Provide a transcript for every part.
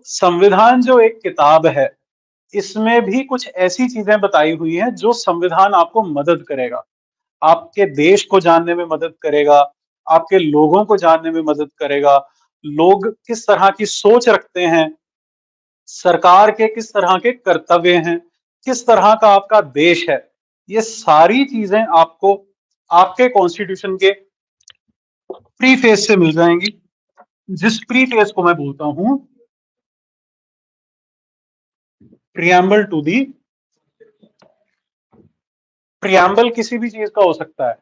संविधान जो एक किताब है, इसमें भी कुछ ऐसी चीजें बताई हुई हैं जो संविधान आपको मदद करेगा, आपके देश को जानने में मदद करेगा, आपके लोगों को जानने में मदद करेगा, लोग किस तरह की सोच रखते हैं, सरकार के किस तरह के कर्तव्य हैं, किस तरह का आपका देश है, ये सारी चीजें आपको आपके कॉन्स्टिट्यूशन के प्रीफेस से मिल जाएंगी, जिस प्रीफेस को मैं बोलता हूं प्रियम्बल टू दी। प्रियम्बल किसी भी चीज का हो सकता है।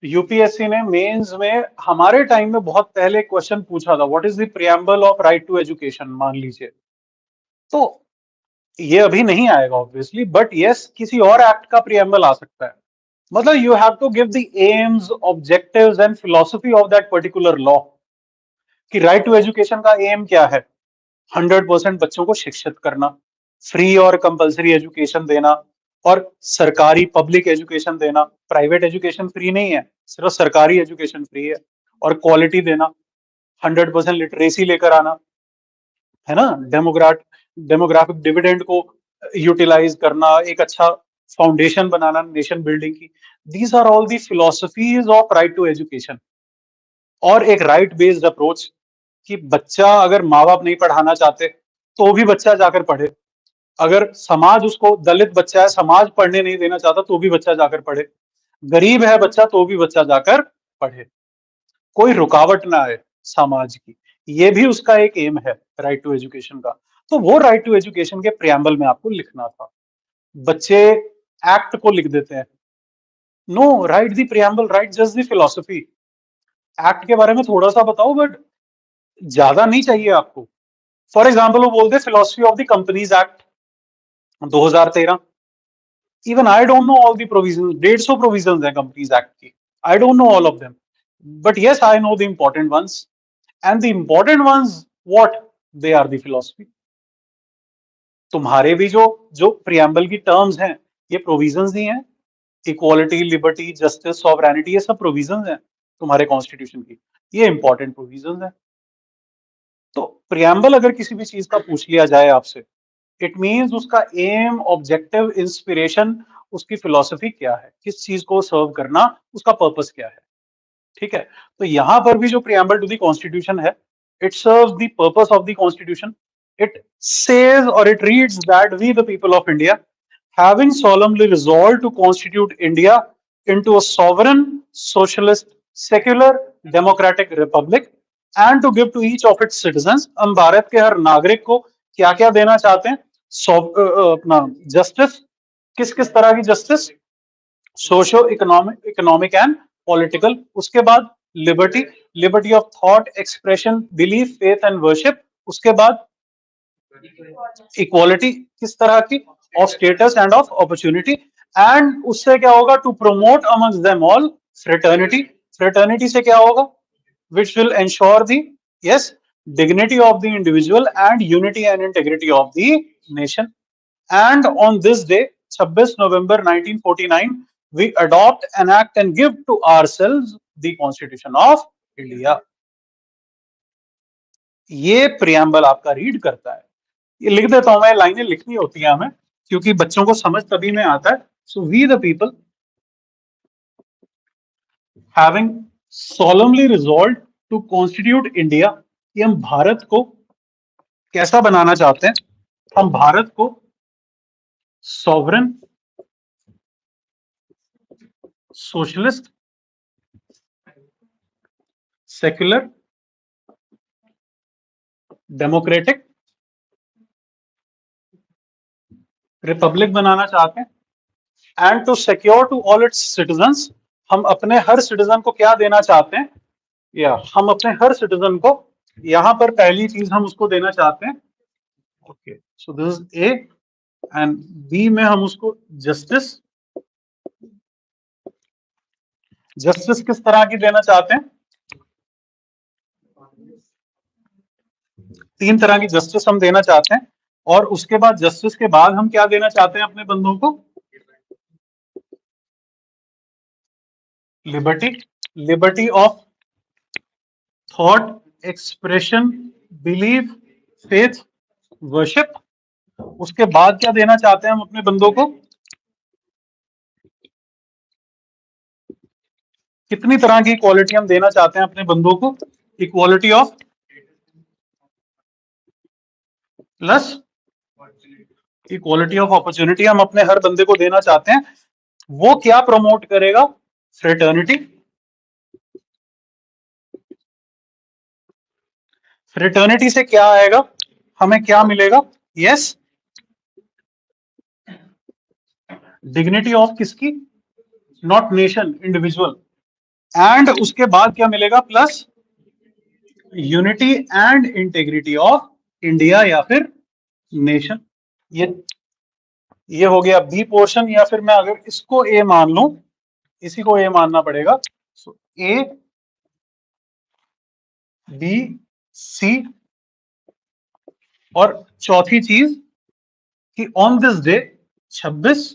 यूपीएससी ने मेंस में हमारे टाइम में बहुत पहले क्वेश्चन पूछा था, what is the preamble of right to education, मान लीजिए। तो ये अभी नहीं आएगा ऑब्वियसली, बट यस किसी और एक्ट का प्रियम्बल आ सकता है। मतलब you have to give the aims, objectives and philosophy of that particular law, कि राइट टू एजुकेशन का एम क्या है। 100% बच्चों को शिक्षित करना, फ्री और कंपलसरी एजुकेशन देना, और सरकारी पब्लिक एजुकेशन देना। प्राइवेट एजुकेशन फ्री नहीं है, सिर्फ सरकारी एजुकेशन फ्री है। और क्वालिटी देना, 100% लिटरेसी लेकर आना, है ना। डेमोग्राफिक डिविडेंड को यूटिलाइज करना, एक अच्छा फाउंडेशन बनाना नेशन बिल्डिंग की। These are all the philosophies of right to education. और एक राइट बेस्ड अप्रोच, कि बच्चा अगर माँ बाप नहीं पढ़ाना चाहते तो भी बच्चा जाकर पढ़े, अगर समाज उसको, दलित बच्चा है समाज पढ़ने नहीं देना चाहता तो भी बच्चा जाकर पढ़े, गरीब है बच्चा तो भी बच्चा जाकर पढ़े, कोई रुकावट ना आए समाज की। ये भी उसका एक एम है राइट टू एजुकेशन का। तो वो राइट टू एजुकेशन के प्रियम्बल में आपको लिखना था। बच्चे एक्ट को लिख देते हैं, no, write the preamble, write just the philosophy. Act के बारे में थोड़ा सा बताओ, बट ज्यादा नहीं चाहिए आपको। फॉर एग्जाम्पल वो बोलते हैं philosophy of the companies act 2013। Even I don't know all the provision, 150 provision है कंपनीज एक्ट की। I don't know all of them, but yes I know the important ones, and the important ones what they are the philosophy. तुम्हारे भी जो जो preamble की terms हैं, ये provisions ही हैं। इक्वालिटी, लिबर्टी, जस्टिस, सॉवरेनिटी, ये सब प्रोविजंस हैं तुम्हारे कॉन्स्टिट्यूशन की, ये इंपॉर्टेंट प्रोविजंस हैं। तो प्रियम्बल अगर किसी भी चीज का पूछ लिया जाए आपसे, इट मीन्स उसका एम, ऑब्जेक्टिव, इंस्पिरेशन, उसकी फिलॉसफी क्या है, किस चीज को सर्व करना, उसका पर्पस क्या है। ठीक है। तो यहां पर भी जो प्रियम्बल टू द कॉन्स्टिट्यूशन है, it serves the purpose of the constitution. It says और it reads that we the people of India having solemnly resolved to constitute India into a sovereign, socialist, secular, democratic republic and to give to each of its citizens, हम भारत के हर नागरिक को क्या क्या देना चाहते हैं, अपना जस्टिस, किस किस तरह की justice, socio economic, economic and political. उसके बाद liberty, liberty of thought, expression, belief, faith and worship. उसके बाद इक्वालिटी, किस तरह की, of status and of opportunity. And उससे क्या होगा, to promote amongst them all fraternity. Fraternity से क्या होगा, which will ensure the, yes, dignity of the individual and unity and integrity of the nation. And on this day, 26 November 1949, we adopt, enact and give to ourselves the Constitution of India. ये preamble आपका read करता है। ये लिख देता हूं मैं, लाइनें लिखनी होती है हमें क्योंकि बच्चों को समझ तभी में आता है। So we the people having solemnly resolved to constitute India, कि हम भारत को कैसा बनाना चाहते हैं, हम भारत को sovereign, socialist, secular, democratic republic बनाना चाहते हैं। And to secure to all its citizens, हम अपने हर सिटीजन को क्या देना चाहते हैं, या हम अपने हर सिटीजन को, यहां पर पहली चीज हम उसको देना चाहते हैं, okay, so this is A, and B में हम उसको जस्टिस। जस्टिस किस तरह की देना चाहते हैं, 3 तरह की जस्टिस हम देना चाहते हैं। और उसके बाद जस्टिस के बाद हम क्या देना चाहते हैं अपने बंधुओं को, liberty, liberty of thought, expression, belief, faith worship. उसके बाद क्या देना चाहते हैं हम अपने बंदों को? कितनी तरह की इक्वालिटी हम देना चाहते हैं अपने बंदों को? Equality of plus equality of opportunity हम अपने हर बंदे को देना चाहते हैं। वो क्या प्रमोट करेगा? फ्रेटर्निटी। फ्रेटर्निटी से क्या आएगा? हमें क्या मिलेगा? यस, डिग्निटी ऑफ किसकी? Not nation, individual. एंड उसके बाद क्या मिलेगा? Plus unity and integrity of India या फिर नेशन। ये ये हो गया बी पोर्शन। या फिर मैं अगर इसको ए मान लूं, इसी को ए मानना पड़ेगा। A B C. और चौथी चीज कि on this day 26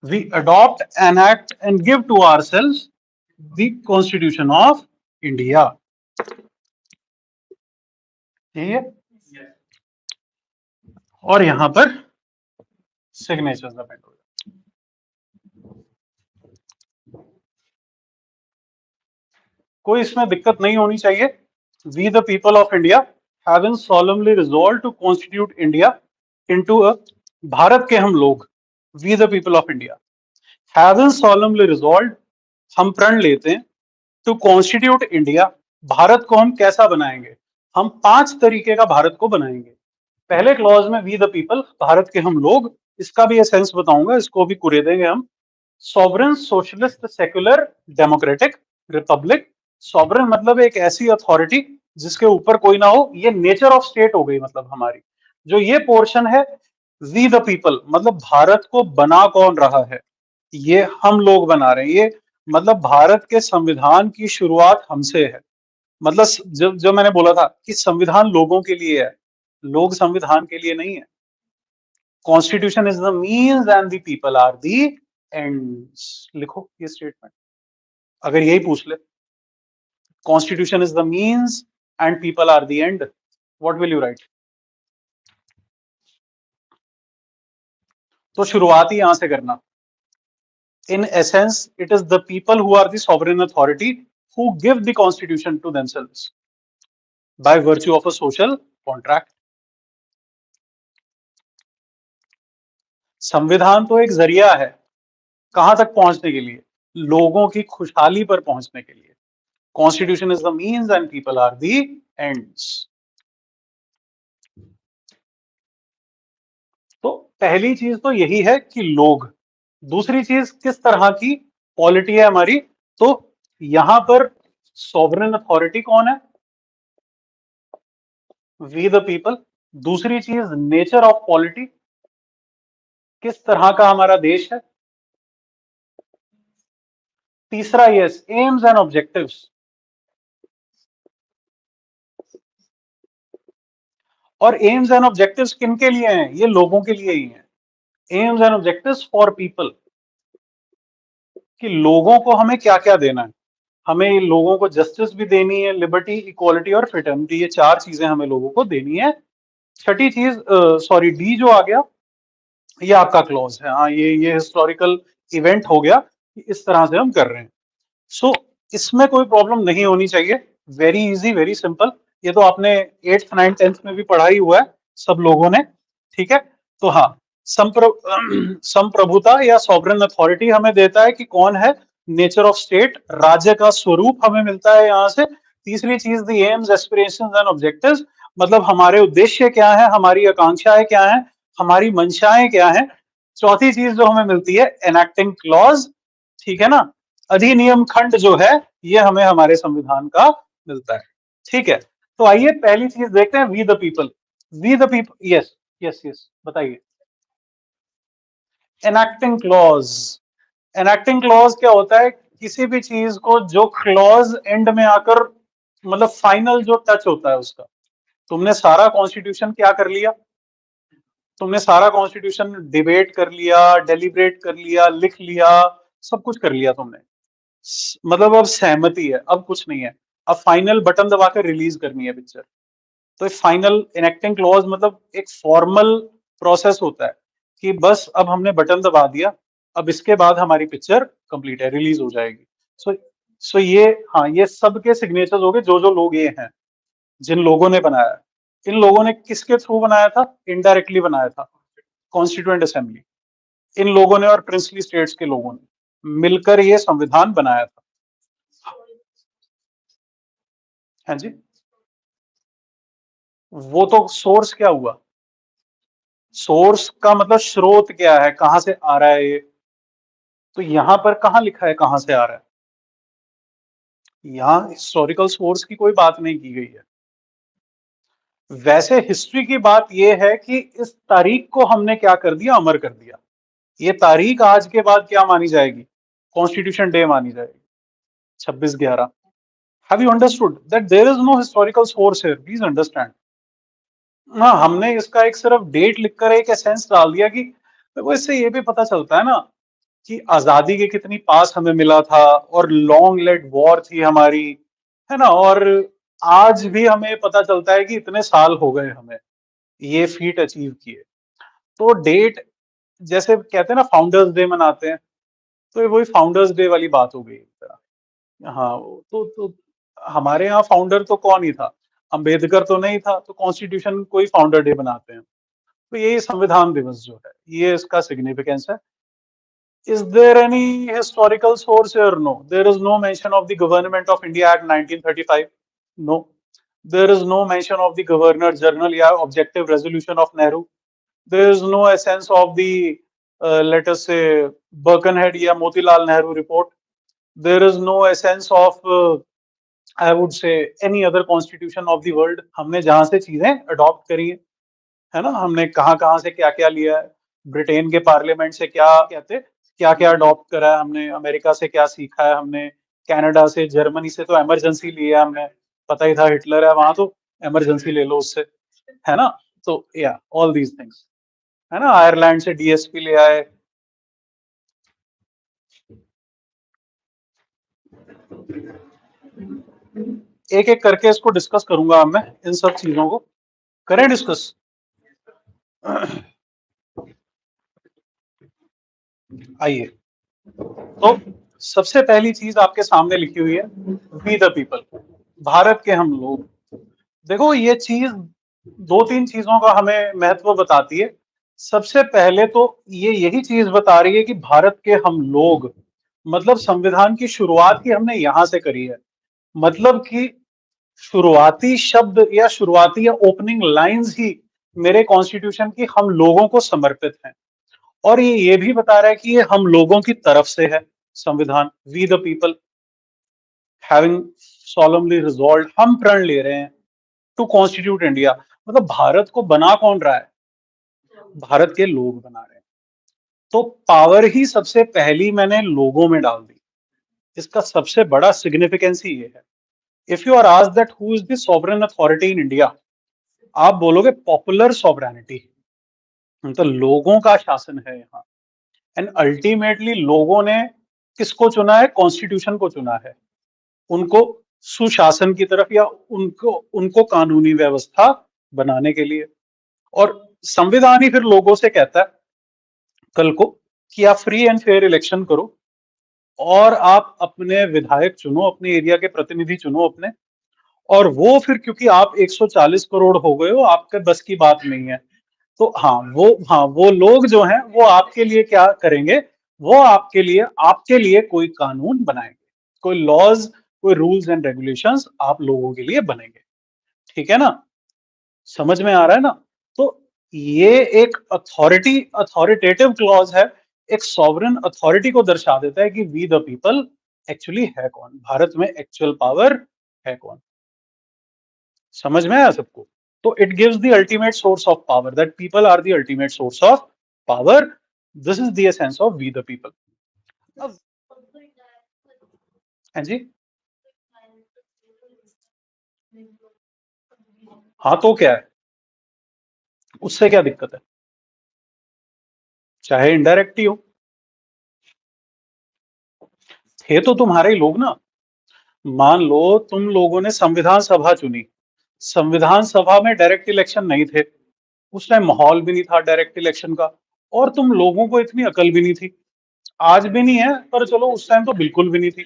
we adopt, enact and give to ourselves the constitution of India। ठीक है, और यहां पर सिग्नेचर्स अपेंड हो जाए। कोई इसमें दिक्कत नहीं होनी चाहिए। We the people of India having solemnly resolved to constitute India into a, Bharat के हम लोग, we the people of India having solemnly resolved, हम प्रण लेते हैं, टू कॉन्स्टिट्यूट इंडिया, भारत को हम कैसा बनाएंगे? हम 5 तरीके का भारत को बनाएंगे। पहले क्लॉज में वी द पीपल, भारत के हम लोग, इसका भी एसेंस बताऊंगा, इसको भी कुरे देंगे हम। Sovereign, socialist, secular, democratic, Republic. Sovereign मतलब एक ऐसी अथॉरिटी जिसके ऊपर कोई ना हो, ये नेचर ऑफ स्टेट हो गई मतलब हमारी। जो ये पोर्शन है वी द पीपल, मतलब भारत को बना कौन रहा है? ये हम लोग बना रहे हैं। ये मतलब भारत के संविधान की शुरुआत हमसे है। मतलब जो मैंने बोला था कि संविधान लोगों के लिए है, लोग संविधान के लिए नहीं है। Constitution is the means and the people are the ends. लिखो ये स्टेटमेंट, अगर यही पूछ ले, constitution is the means and people are the end, what will you write? तो शुरुआत ही यहां से करना। In essence, it is the people who are the sovereign authority who give the constitution to themselves by virtue of a social contract। संविधान तो एक जरिया है कहां तक पहुंचने के लिए? लोगों की खुशहाली पर पहुंचने के लिए। Constitution is the means and people are the ends. तो पहली चीज तो यही है कि लोग। दूसरी चीज किस तरह की पॉलिटी है हमारी? तो यहां पर सॉवरेन अथॉरिटी कौन है? We the people. दूसरी चीज नेचर ऑफ पॉलिटी, किस तरह का हमारा देश है? तीसरा यस, एम्स एंड ऑब्जेक्टिव्स। और एम्स एंड ऑब्जेक्टिव्स किन के लिए हैं? ये लोगों के लिए ही हैं। AIIMS and objectives for people, कि लोगों को हमें क्या क्या देना है। हमें लोगों को जस्टिस भी देनी है, लिबर्टी, इक्वालिटी और फ्रेटर्निटी, ये 4 चीजें हमें लोगों को देनी है। छठी चीज, सॉरी डी जो आ गया, ये आपका क्लॉज है। हाँ, ये हिस्टोरिकल इवेंट हो गया कि इस तरह से हम कर रहे हैं। सो इसमें कोई प्रॉब्लम नहीं होनी चाहिए। Very easy, very simple. ये तो आपने 8th 9th 10th में भी पढ़ा ही हुआ है सब लोगों ने। ठीक है, तो हाँ, संप्रभुता या सॉवरेन अथॉरिटी हमें देता है कि कौन है नेचर ऑफ स्टेट, राज्य का स्वरूप हमें मिलता है यहां से। तीसरी चीज the AIIMS, aspirations and objectives, मतलब हमारे उद्देश्य क्या है, हमारी आकांक्षाएं क्या है, हमारी मंशाएं क्या है। चौथी चीज जो हमें मिलती है एनैक्टिंग क्लॉज, ठीक है ना, अधिनियम खंड जो है, ये हमें हमारे संविधान का मिलता है। ठीक है, तो आइए पहली चीज देखते हैं, we the people. We the people, yes yes yes, बताइए। Enacting clause. एनैक्टिंग क्लॉज क्या होता है? किसी भी चीज को जो क्लॉज एंड में आकर, मतलब फाइनल जो टच होता है उसका। तुमने सारा कॉन्स्टिट्यूशन क्या कर लिया? तुमने सारा कॉन्स्टिट्यूशन डिबेट कर लिया, डेलिब्रेट कर लिया, लिख लिया, सब कुछ कर लिया तुमने। मतलब अब सहमति है, अब कुछ नहीं है। अब फाइनल बटन दबा कर रिलीज करनी है पिक्चर। तो फाइनल इनेक्टिंग क्लॉज मतलब एक फॉर्मल प्रोसेस होता है कि बस अब हमने बटन दबा दिया, अब इसके बाद हमारी पिक्चर कंप्लीट है, रिलीज हो जाएगी। सो सो ये, हाँ, ये सबके सिग्नेचर्स हो गए, जो जो लोग ये हैं, जिन लोगों ने बनाया है। इन लोगों ने किसके थ्रू बनाया था? इनडायरेक्टली बनाया था, कॉन्स्टिट्यूएंट असेंबली। इन लोगों ने और प्रिंसली स्टेट्स के लोगों ने मिलकर ये संविधान बनाया था। हाँ जी, वो तो सोर्स क्या हुआ? सोर्स का मतलब स्रोत क्या है, कहां से आ रहा है ये? तो यहां पर कहां लिखा है कहां से आ रहा है? यहाँ हिस्टोरिकल सोर्स की कोई बात नहीं की गई है। वैसे हिस्ट्री की बात यह है कि इस तारीख को हमने क्या कर दिया, अमर कर दिया। ये तारीख आज के बाद क्या मानी जाएगी? कॉन्स्टिट्यूशन डे मानी जाएगी, 26/11। Have you understood that there is no historical source here? Please understand. हाँ, हमने इसका एक सिर्फ डेट लिखकर एक एसेंस डाल दिया कि देखो, इससे ये भी पता चलता है ना कि आजादी के कितनी पास हमें मिला था, और लॉन्ग लेड वॉर थी हमारी, है ना। और आज भी हमें पता चलता है कि इतने साल हो गए हमें ये फीट अचीव किए। तो डेट, जैसे कहते हैं ना फाउंडर्स डे मनाते हैं, तो ये वही फाउंडर्स डे वाली बात हो गई एक तरह। हाँ, तो हमारे यहाँ फाउंडर तो कौन ही था? अंबेडकर तो नहीं था, तो कॉन्स्टिट्यूशन को ही फाउंडर डे बनाते हैं। तो यही संविधान दिवस जो है, ये इसका सिग्निफिकेंस है। Is there any historical source here? No. There is no mention of the Government of India Act 1935. No. There is no mention of the Governor General या Objective Resolution of Nehru. There is no essence of the, let us say, Birkenhead या Motilal Nehru report. There is no essence of, I would say, any other constitution of the world. हमने जहां से चीजें adopt करी है ना, हमने कहाँ कहाँ से क्या क्या लिया है, ब्रिटेन के पार्लियामेंट से क्या कहते, क्या क्या अडॉप्ट करा है हमने, अमेरिका से क्या सीखा है हमने, कनाडा से, जर्मनी से तो इमरजेंसी लिया है हमने, पता ही था हिटलर है वहां, तो इमरजेंसी ले लो उससे, है ना। तो या ऑल दीज थिंग्स, है ना। आयरलैंड से डीएसपी ले आए। एक एक करके इसको डिस्कस करूंगा अब मैं, इन सब चीजों को करें डिस्कस। आइए, तो सबसे पहली चीज आपके सामने लिखी हुई है, वी द पीपल, भारत के हम लोग। देखो, ये चीज दो तीन चीजों का हमें महत्व बताती है। सबसे पहले तो ये यही चीज बता रही है कि भारत के हम लोग, मतलब संविधान की शुरुआत ही हमने यहां से करी है। मतलब कि शुरुआती शब्द या शुरुआती या ओपनिंग लाइंस ही मेरे कॉन्स्टिट्यूशन की हम लोगों को समर्पित हैं। और ये भी बता रहा है कि ये हम लोगों की तरफ से है संविधान। We the people having solemnly resolved, हम प्रण ले रहे हैं टू कॉन्स्टिट्यूट इंडिया। मतलब भारत को बना कौन रहा है? भारत के लोग बना रहे हैं। तो पावर ही सबसे पहली मैंने लोगों में डाल दी। इसका सबसे बड़ा सिग्निफिकेंस ही ये है। If you are asked that who is the sovereign authority in India, आप बोलोगे पॉपुलर सॉवरेनिटी, मतलब लोगों का शासन है यहाँ। एंड अल्टीमेटली लोगों ने किसको चुना है? कॉन्स्टिट्यूशन को चुना है, उनको सुशासन की तरफ, या उनको उनको कानूनी व्यवस्था बनाने के लिए। और संविधान ही फिर लोगों से कहता है कल को कि आप फ्री एंड फेयर इलेक्शन करो, और आप अपने विधायक चुनो, अपने एरिया के प्रतिनिधि चुनो अपने। और वो फिर, क्योंकि आप 140 करोड़ हो गए हो, आपके बस की बात नहीं है। तो हाँ वो लोग जो हैं वो आपके लिए क्या करेंगे? वो आपके लिए कोई कानून बनाएंगे, कोई लॉज, कोई रूल्स एंड रेगुलेशंस आप लोगों के लिए बनेंगे। ठीक है ना? समझ में आ रहा है ना? तो ये एक अथॉरिटेटिव क्लॉज है, एक सॉवरेन अथॉरिटी को दर्शा देता है कि वी द पीपल एक्चुअली है कौन, भारत में एक्चुअल पावर है कौन। समझ में आया सबको? तो it gives the ultimate source of power, that people are the ultimate source of power. This is the essence of we the people. अब, हाँ जी, हाँ तो क्या है, उससे क्या दिक्कत है? चाहे इनडायरेक्ट ही हो, थे तो तुम्हारे ही लोग ना। मान लो तुम लोगों ने संविधान सभा चुनी, संविधान सभा में डायरेक्ट इलेक्शन नहीं थे, उस टाइम माहौल भी नहीं था डायरेक्ट इलेक्शन का, और तुम लोगों को इतनी अकल भी नहीं थी। आज भी नहीं है, पर चलो उस टाइम तो बिल्कुल भी नहीं थी।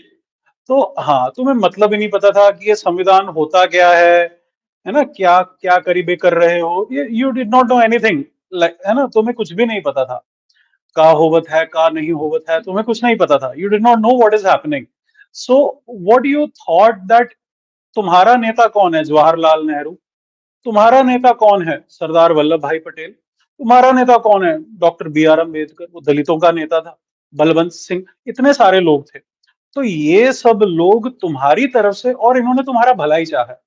तो हाँ, तुम्हें मतलब ही नहीं पता था कि ये संविधान होता क्या है ना, क्या क्या करीबे कर रहे हो, ये you did not know anything, है ना, तुम्हें कुछ भी नहीं पता था। का होवत है का नहीं होवत है, तुम्हें कुछ नहीं पता था, you did not know what is happening. So what you thought that तुम्हारा नेता कौन है, जवाहरलाल नेहरू। तुम्हारा नेता कौन है, सरदार वल्लभ भाई पटेल। तुम्हारा नेता कौन है, डॉक्टर बी आर अम्बेडकर, वो दलितों का नेता था। बलवंत सिंह, इतने सारे लोग थे। तो ये सब लोग तुम्हारी तरफ से, और इन्होंने तुम्हारा भला ही चाहा है,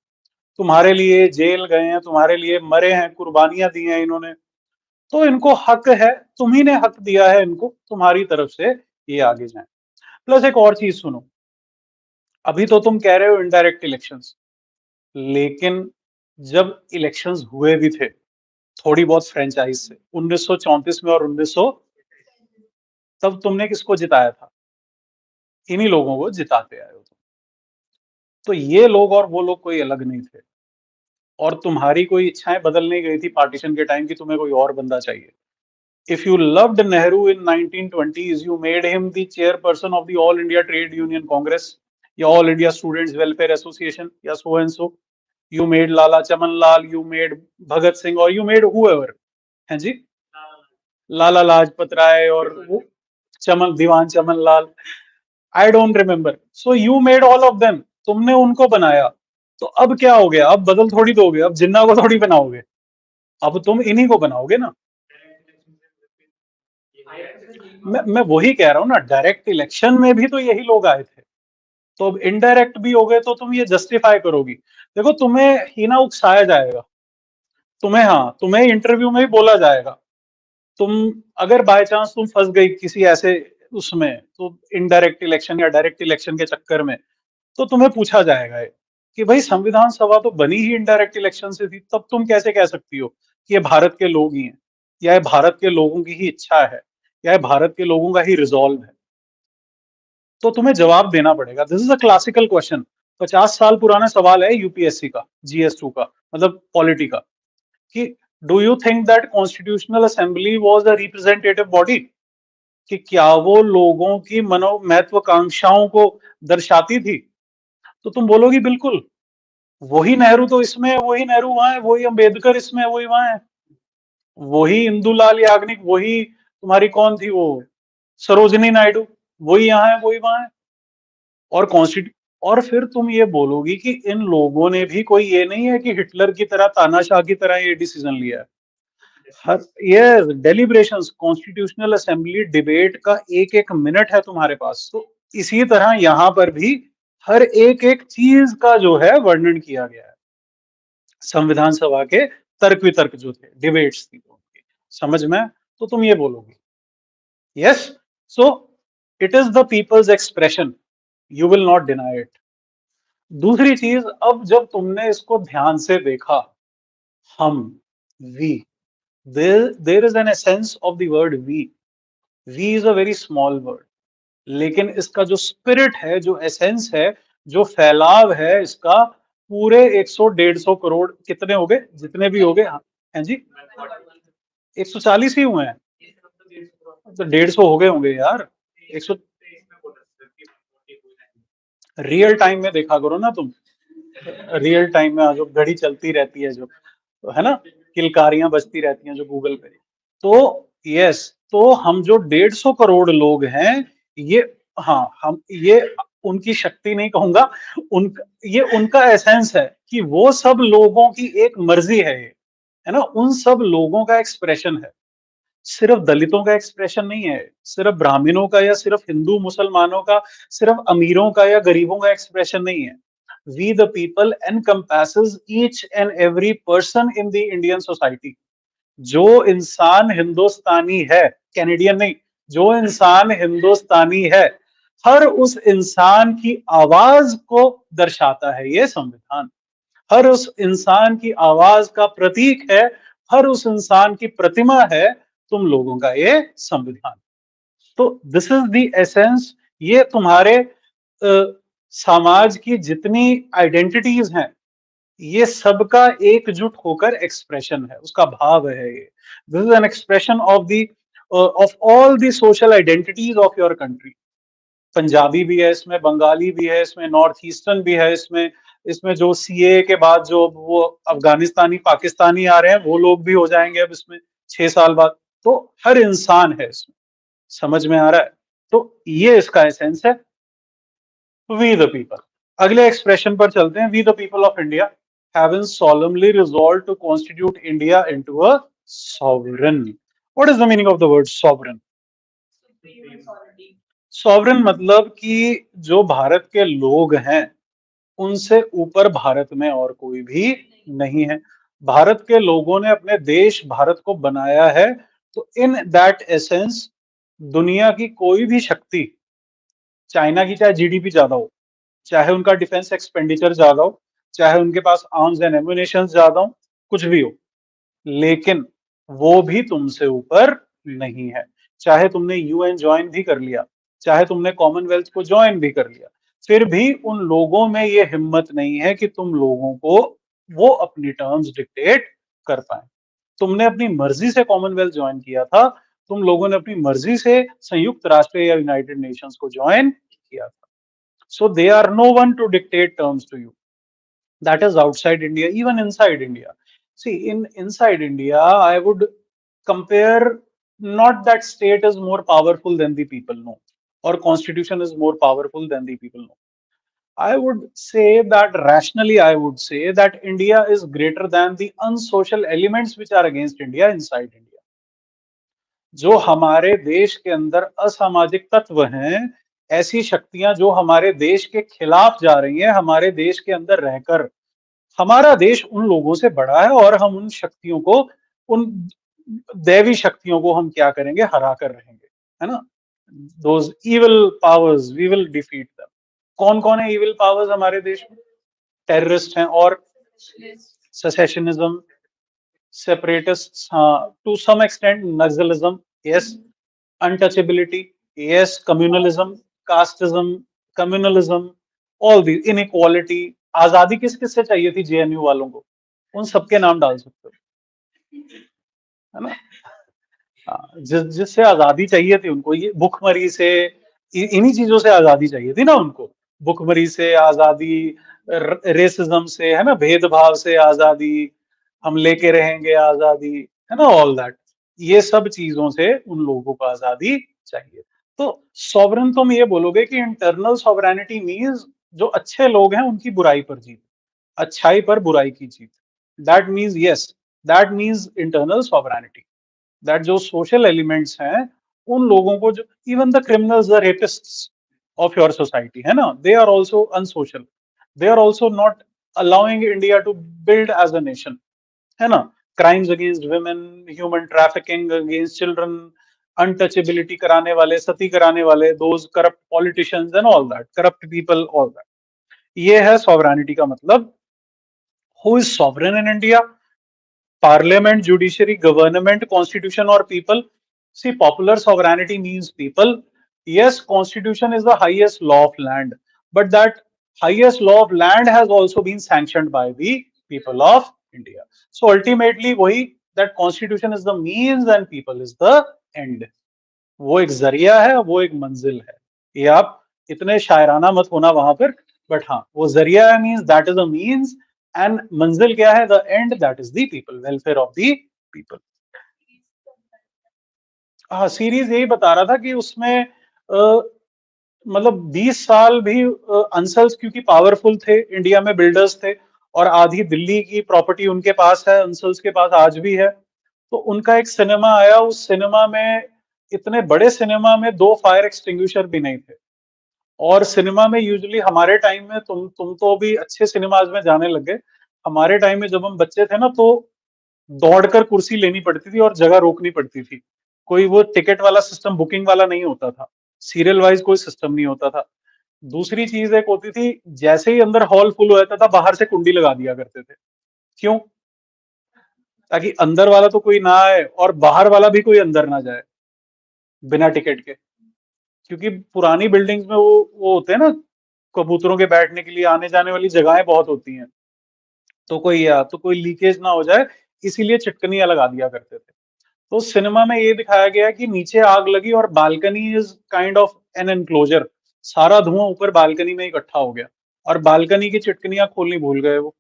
तुम्हारे लिए जेल गए हैं, तुम्हारे लिए मरे हैं, कुर्बानियां दी हैं इन्होंने। तो इनको हक है, तुम्ही ने हक दिया है इनको, तुम्हारी तरफ से ये आगे जाएं। प्लस एक और चीज सुनो, अभी तो तुम कह रहे हो इनडायरेक्ट इलेक्शंस, लेकिन जब इलेक्शंस हुए भी थे थोड़ी बहुत फ्रेंचाइज से 1934 में और 1900, तब तुमने किसको जिताया था, इन्हीं लोगों को जिताते आए हो तुम। तो ये लोग और वो लोग कोई अलग नहीं थे, और तुम्हारी कोई इच्छाएं बदल नहीं गई थी पार्टीशन के टाइम की तुम्हें कोई और बंदा चाहिए। If you loved Nehru in 1920s, you made him the chairperson of the All India Trade Union Congress या All India Students Welfare Association या so and so. You made Lala Chaman Lal, you made Bhagat Singh, or you made whoever, हैं जी, लाला लाजपत राय और वो Chaman Diwan Chaman Lal, I don't remember. So you made all of them, तुमने उनको बनाया। तो अब क्या हो गया, अब बदल थोड़ी दोगे, अब जिन्ना को थोड़ी बनाओगे, अब तुम इन्हीं को बनाओगे ना। मैं वही कह रहा हूँ ना, डायरेक्ट इलेक्शन में भी तो यही लोग आए थे, तो अब इनडायरेक्ट भी हो गए, तो तुम ये जस्टिफाई करोगी। देखो तुम्हें ही ना उकसाया जाएगा, तुम्हें, हाँ, तुम्हें इंटरव्यू में ही बोला जाएगा। तुम अगर बाय चांस तुम फंस गई किसी ऐसे उसमें, तो इनडायरेक्ट इलेक्शन या डायरेक्ट इलेक्शन के चक्कर में, तो तुम्हें पूछा जाएगा ये कि भाई संविधान सभा तो बनी ही इनडायरेक्ट इलेक्शन से थी, तब तुम कैसे कह सकती हो कि ये भारत के लोग ही हैं, या ये भारत के लोगों की ही इच्छा है, या ये भारत के लोगों का ही रिजॉल्व है। तो तुम्हें जवाब देना पड़ेगा। This is a classical question, 50 साल पुराना सवाल है यूपीएससी का, जीएस 2 का, मतलब पॉलिटी का, कि do you think that constitutional assembly was a representative body, कि क्या वो लोगों की मनो महत्वाकांक्षाओं को दर्शाती थी। तो तुम बोलोगी बिल्कुल, वही नेहरू तो इसमें है, वही नेहरू वहां है, वही अंबेडकर इसमें है, वही वहां है, वही इंदुलाल याग्निक, वही तुम्हारी कौन थी वो, सरोजिनी नायडू, वही यहाँ है, वही वहां है। और कॉन्स्टिट्यू और फिर तुम ये बोलोगी कि इन लोगों ने भी, कोई ये नहीं है कि हिटलर की तरह, तानाशाह की तरह ये डिसीजन लिया है। हर ये डेलिब्रेशंस, कॉन्स्टिट्यूशनल असेंबली डिबेट का एक एक मिनट है तुम्हारे पास। तो इसी तरह यहाँ पर भी हर एक एक चीज का जो है वर्णन किया गया है। संविधान सभा के तर्क वितर्क जो थे, डिबेट्स थी उनकी, समझ में, तो तुम ये बोलोगी yes. So it is the people's expression, you will not deny it. दूसरी चीज, अब जब तुमने इसको ध्यान से देखा, हम, we, there is an essence of the word we. We is a very small word, लेकिन इसका जो स्पिरिट है, जो एसेंस है, जो फैलाव है इसका, पूरे 100 150 करोड़, कितने हो गए, जितने भी हो गए, हाँ, हैं जी, 140 ही हुए हैं, तो 150 हो गए होंगे यार। 100 रियल टाइम में देखा करो ना तुम, रियल टाइम में जो घड़ी चलती रहती है, जो, तो है ना, किलकारियां बजती रहती हैं जो गूगल पे। तो यस, तो हम जो 150 करोड़ लोग हैं, ये, हाँ, हम ये उनकी शक्ति नहीं कहूंगा, उन ये उनका एसेंस है, कि वो सब लोगों की एक मर्जी है ये, है ना, उन सब लोगों का एक्सप्रेशन है। सिर्फ दलितों का एक्सप्रेशन नहीं है, सिर्फ ब्राह्मणों का या सिर्फ हिंदू मुसलमानों का, सिर्फ अमीरों का या गरीबों का एक्सप्रेशन नहीं है। We the people encompasses each and every person in the Indian society. जो इंसान हिंदुस्तानी है, कैनेडियन नहीं, जो इंसान हिंदुस्तानी है, हर उस इंसान की आवाज को दर्शाता है ये संविधान। हर उस इंसान की आवाज का प्रतीक है, हर उस इंसान की प्रतिमा है तुम लोगों का ये संविधान। तो दिस इज द एसेंस। ये तुम्हारे समाज की जितनी आइडेंटिटीज हैं, ये सबका एकजुट होकर एक्सप्रेशन है, उसका भाव है ये। This is an expression of all the social identities of your country. Punjabi भी है इसमें, बंगाली भी है इसमें, नॉर्थ ईस्टर्न भी है इसमें। इसमें जो सीए के बाद जो वो अफगानिस्तानी पाकिस्तानी आ रहे हैं, वो लोग भी हो जाएंगे अब इसमें 6 साल बाद। तो हर इंसान है इसमें, समझ में आ रहा है? तो ये इसका एसेंस है, वी द पीपल। अगले एक्सप्रेशन पर चलते हैं। We the people of India have solemnly resolved to constitute India into a sovereign. What is the meaning of the word sovereign? Sovereign मतलब कि जो भारत के लोग हैं, उनसे ऊपर भारत में और कोई भी नहीं है। भारत के लोगों ने अपने देश भारत को बनाया है। तो इन दैट एसेंस दुनिया की कोई भी शक्ति, चाइना की चाहे जीडीपी ज्यादा हो, चाहे उनका डिफेंस एक्सपेंडिचर ज्यादा हो, चाहे उनके पास आर्म्स एंड एम्युनिशन ज्यादा हो, कुछ भी हो, लेकिन वो भी तुमसे ऊपर नहीं है। चाहे तुमने यूएन ज्वाइन भी कर लिया, चाहे तुमने कॉमनवेल्थ को ज्वाइन भी कर लिया, फिर भी उन लोगों में ये हिम्मत नहीं है कि तुम लोगों को वो अपनी टर्म्स डिक्टेट कर पाए। तुमने अपनी मर्जी से कॉमनवेल्थ ज्वाइन किया था, तुम लोगों ने अपनी मर्जी से संयुक्त राष्ट्र या यूनाइटेड नेशंस को ज्वाइन किया था। So they are no one to dictate terms to you. That is outside India, even inside India. See, in inside India, I would compare, not that state is more powerful than the people, no, or constitution is more powerful than the people, no. I would say that rationally, I would say that India is greater than the unsocial elements which are against India inside India. जो हमारे देश के अंदर असामाजिक तत्व हैं, ऐसी शक्तियां जो हमारे देश के खिलाफ जा रही हैं, हमारे देश के अंदर रहकर, हमारा देश उन लोगों से बड़ा है और हम उन शक्तियों को, उन दैवी शक्तियों को हम क्या करेंगे, हरा कर रहेंगे, है ना? Those evil powers we will defeat them. कौन कौन है इविल पावर्स हमारे देश में? टेररिस्ट हैं, और सेसेशनिज्म, सेपरेटिस्ट, हाँ, to some extent naxalism, yes, untouchability, yes, communalism, casteism, communalism, all the inequality. आजादी किस किस से चाहिए थी जेएनयू वालों को? उन सबके नाम डाल सकते हो, है ना? जिससे आजादी चाहिए थी उनको, ये भुखमरी से, इन्हीं चीजों से आजादी चाहिए थी ना उनको। भुखमरी से आजादी, रेसिज्म से, है ना, भेदभाव से आजादी, हम लेके रहेंगे आजादी, है ना, ऑल दैट। ये सब चीजों से उन लोगों को आजादी चाहिए। तो सॉवरेन तुम ये बोलोगे कि इंटरनल सॉवरेनिटी मीन्स जो अच्छे लोग हैं उनकी बुराई पर जीत, अच्छाई पर बुराई की जीत। That means, yes, that means internal sovereignty. That जो सोशल एलिमेंट्स हैं, उन लोगों को, जो even the criminals, the rapists of your society, है ना, they are also unsocial, they are also not allowing India to build as a nation, है ना? Crimes against women, human trafficking against children, untouchability कराने वाले, सती कराने वाले, those corrupt politicians and all that, corrupt people, all that. ये है sovereignty का मतलब। Who is sovereign in India? Parliament, judiciary, government, constitution, or people? See, popular sovereignty means people. Yes, constitution is the highest law of land, but that highest law of land has also been sanctioned by the people of India. So ultimately, वही, that constitution is the means and people is the end. वो एक जरिया है, वो एक मंजिल है। ये आप इतने शायराना मत होना वहां पर, बट हाँ, वो जरिया है, means that is a means, and मंजिल क्या है? The end, that is the people, welfare of the people. हाँ, सीरीज यही बता रहा था कि उसमें मतलब 20 साल भी अंसल्स क्योंकि पावरफुल थे, इंडिया में बिल्डर्स थे, और आधी दिल्ली की प्रॉपर्टी उनके पास है, अंसल्स के पास आज भी है। तो उनका एक सिनेमा आया, उस सिनेमा में, इतने बड़े सिनेमा में 2 फायर एक्सटिंग्विशर भी नहीं थे। और सिनेमा में यूजुअली हमारे टाइम में, तुम तो भी अच्छे सिनेमाज में जाने लगे, हमारे टाइम में जब हम बच्चे थे ना, तो दौड़कर कुर्सी लेनी पड़ती थी और जगह रोकनी पड़ती थी। कोई वो टिकट वाला सिस्टम, बुकिंग वाला नहीं होता था, सीरियल वाइज कोई सिस्टम नहीं होता था। दूसरी चीज एक होती थी, जैसे ही अंदर हॉल फुल हो जाता था, बाहर से कुंडी लगा दिया करते थे। क्यों? ताकि अंदर वाला तो कोई ना आए और बाहर वाला भी कोई अंदर ना जाए बिना टिकट के। क्योंकि पुरानी बिल्डिंग्स में वो होते हैं ना, कबूतरों के बैठने के लिए आने जाने वाली जगहें बहुत होती हैं, तो कोई लीकेज ना हो जाए, इसीलिए चिटकनियां लगा दिया करते थे। तो सिनेमा में ये दिखाया गया कि नीचे आग लगी और balcony is kind of an enclosure, सारा धुआं ऊपर बालकनी में इकट्ठा हो गया और बालकनी की चिटकनियां खोलनी भूल गए वो,